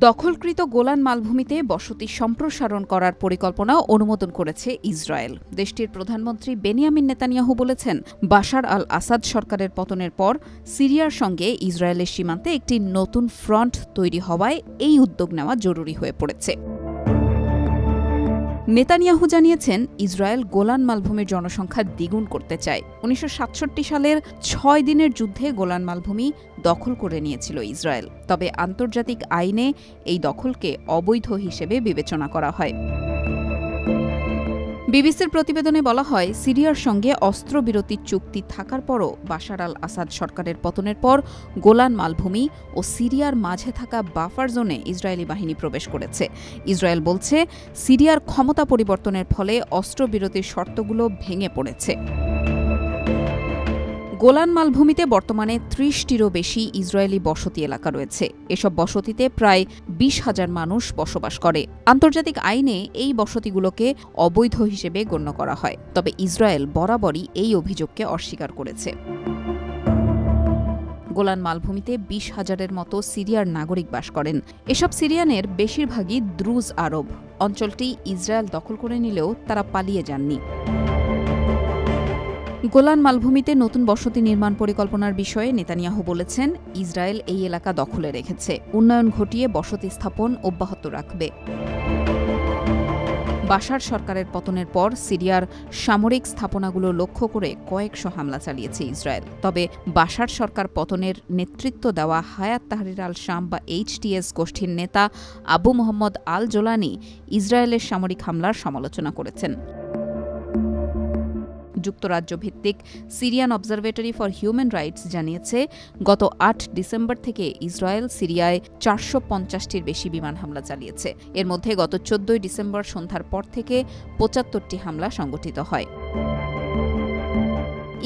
দখলকৃত Golan মালভূমিতে বসতি সম্প্রসারণ করার পরিকল্পনা অনুমোদন করেছে ইসরায়েল। দেশটির প্রধানমন্ত্রী বেনিয়ামিন নেতানিয়াহু বলেছেন, বাশার আল আসাদ সরকারের পতনের পর সিরিয়ার সঙ্গে ইসরায়েলের সীমান্তে একটি নতুন ফ্রন্ট তৈরি হওয়ায় এই উদ্যোগ নেওয়া জরুরি হয়ে পড়েছে। নেতানিয়াহু জানিয়েছেন, ইসরায়েল গোলান মালভূমির জনসংখ্যা দ্বিগুণ করতে চায়। ১৯৬৭ সালের ৬ দিনের যুদ্ধে গোলান মালভূমি দখল করে নিয়েছিল ইসরায়েল। তবে আন্তর্জাতিক আইনে এই দখলকে অবৈধ হিসেবে বিবেচনা করা হয়। বিবিসির প্রতিবেদনে বলা হয়, সিরিয়ার সঙ্গে অস্ত্রবিরতির চুক্তি থাকার পরও বাশার আল আসাদ সরকারের পতনের পর গোলান মালভূমি ও সিরিয়ার মাঝে থাকা বাফার জোনে ইসরায়েলি বাহিনী প্রবেশ করেছে। ইসরায়েল বলছে, সিরিয়ার ক্ষমতা পরিবর্তনের ফলে অস্ত্রবিরতির শর্তগুলো ভেঙে পড়েছে। গোলান মালভূমিতে বর্তমানে ৩০টিরও বেশি ইসরায়েলি বসতি এলাকা রয়েছে। এসব বসতিতে প্রায় ২০,০০০ মানুষ বসবাস করে। আন্তর্জাতিক আইনে এই বসতিগুলোকে অবৈধ হিসেবে গণ্য করা হয়। তবে ইসরায়েল বরাবরই এই অভিযোগকে অস্বীকার করেছে। গোলান মালভূমিতে ২০,০০০-এর মতো সিরিয়ার নাগরিক বাস করেন। এসব সিরিয়ানের বেশিরভাগই দ্রুজ আরব। অঞ্চলটি ইসরায়েল দখল করে নিলেও তারা পালিয়ে যাননি। গোলান মালভূমিতে নতুন বসতি নির্মাণ পরিকল্পনার বিষয়ে নেতানিয়াহু বলেছেন, ইসরায়েল এই এলাকা দখলে রেখেছে। উন্নয়ন ঘটিয়ে বসতি স্থাপন অব্যাহত রাখবে। বাশার সরকারের পতনের পর সিরিয়ার সামরিক স্থাপনাগুলো লক্ষ্য করে কয়েকশো হামলা চালিয়েছে ইসরায়েল। তবে বাশার সরকার পতনের নেতৃত্ব দেওয়া হায়াত তাহরির আল শাম বা HTS গোষ্ঠীর নেতা আবু মোহাম্মদ আল জোলানি ইসরায়েলের সামরিক হামলার সমালোচনা করেছেন। যুক্তরাজ্য ভিত্তিক Syrian observatory for human rights জানিয়েছে, গত ৮ ডিসেম্বর থেকে ইসরায়েল সিরিয়ায় ৪৫০টির বেশি বিমান হামলা চালিয়েছে। এর মধ্যে গত ১৪ ডিসেম্বর সন্ধ্যার পর থেকে ৭৫টি হামলা সংঘটিত হয়।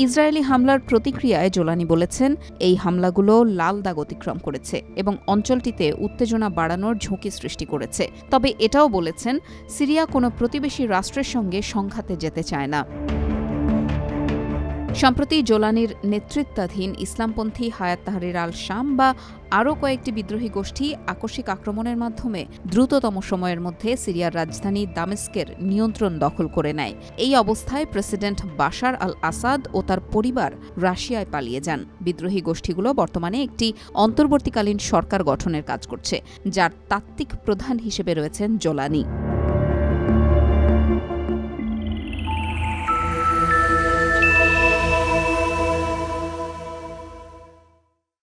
ইসরায়েলি হামলার প্রতিক্রিয়ায় জোলানি বলেছেন, এই হামলাগুলো লাল দাগ অতিক্রম করেছে এবং অঞ্চলটিতে উত্তেজনা বাড়ানোর ঝুঁকি সৃষ্টি করেছে। তবে এটাও বলেছেন, সিরিয়া কোনো প্রতিবেশী রাষ্ট্রের সঙ্গে সংঘাতে যেতে চায় না। সম্প্রতি জোলানির নেতৃত্বাধীন ইসলামপন্থী হায়াত তাহরির আল শাম বা আরও কয়েকটি বিদ্রোহী গোষ্ঠী আকস্মিক আক্রমণের মাধ্যমে দ্রুততম সময়ের মধ্যে সিরিয়ার রাজধানী দামেস্কের নিয়ন্ত্রণ দখল করে নেয়। এই অবস্থায় প্রেসিডেন্ট বাশার আল আসাদ ও তার পরিবার রাশিয়ায় পালিয়ে যান। বিদ্রোহী গোষ্ঠীগুলো বর্তমানে একটি অন্তর্বর্তীকালীন সরকার গঠনের কাজ করছে, যার তাত্ত্বিক প্রধান হিসেবে রয়েছেন জোলানি।